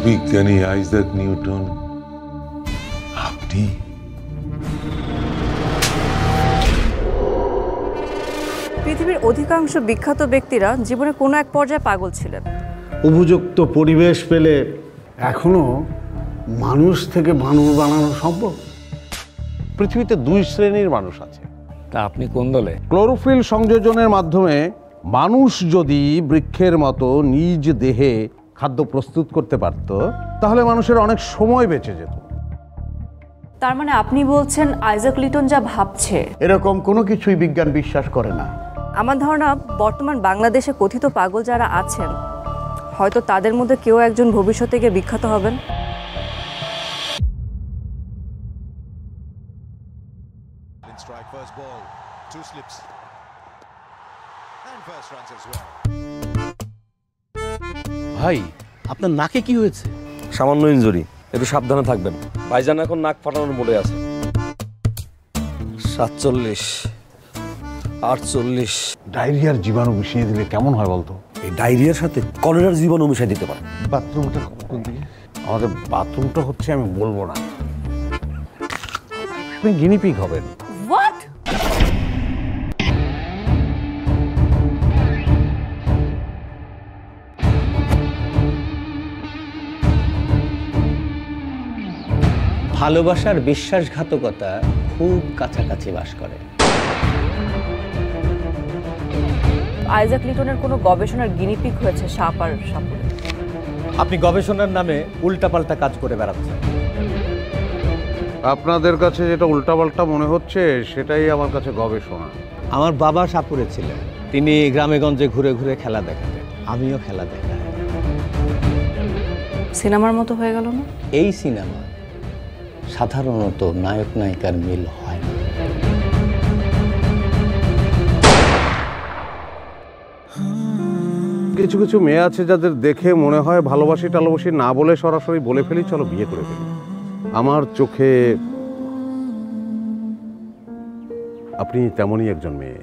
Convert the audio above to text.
বিজ্ঞানী Isaac Newton আপনি? পৃথিবীর অধিকাংশ বিখ্যাত ব্যক্তিরা জীবনে কোনো এক পর্যায়ে পাগল ছিলেন। উপযুক্ত পরিবেশ পেলে এখনো মানুষ থেকে মানুষ বানানো সম্ভব। পৃথিবীতে 2 শ্রেণীর মানুষ আছে। তা আপনি কোন দলে? ক্লোরোফিল সংযোজনের মাধ্যমে মানুষ যদি বৃক্ষের মতো নিজ দেহে খাদ্য প্রস্তুত করতে পারত, তাহলে মানুষের অনেক সময় বেঁচে যেত। তার মানে আপনি বলছেন আইজাক নিউটন যা ভাবছে এরকম কোনো কিছুই বিজ্ঞান বিশ্বাস করে না। আমার ধারণা বর্তমান বাংলাদেশে কথিত পাগল যারা আছেন, হয়তো তাদের মধ্যে কেউ একজন ভবিষ্যতে গিয়ে বিখ্যাত হবেন। ভাই, আপনার নাকে কি হয়েছে? সামান্য ইনজুরি, একটু সাবধানে থাকবেন। ভাইজান এখন নাক ফাটানোর মোড়ে আছে। 47, 48। ডায়রিয়ার জীবাণু মিশিয়ে দিলে কেমন হয় বলতো? এই ডায়রিয়ার সাথে কলেরার জীবাণু মিশাই দিতে পারে। বাথরুমটা কোন দিকে? আমাদের বাথরুমটা হচ্ছে, আমি বলবো না। আপনি গিনিপিগ হবেন। হোয়াট? ভালোবাসার বিশ্বাসঘাতকতা খুব কাছাকাছি বাস করে। আইজাক নিউটনের কোনো গবেষণার গিনিপিগ হয়েছে সাপ আর সাপুড়ে। আপনি গবেষণার নামে উল্টাপাল্টা কাজ করে বেড়াচ্ছেন। আপনাদের কাছে যেটা উল্টাপাল্টা মনে হচ্ছে, সেটাই আমার কাছে গবেষণা। আমার বাবা সাপুরে ছিলেন, তিনি গ্রামে গঞ্জে ঘুরে ঘুরে খেলা দেখাতেন, আমিও খেলা দেখাই। সিনেমার মতো হয়ে গেল না? এই সিনেমা সাধারণত নায়ক নায়িকার মিল হয় না। কিছু কিছু মেয়ে আছে যাদের দেখে মনে হয় ভালোবাসি টালোবাসি না বলে সরাসরি বলে ফেলি, চলো বিয়ে করে ফেলি। আমার চোখে আপনি তেমনই একজন মেয়ে।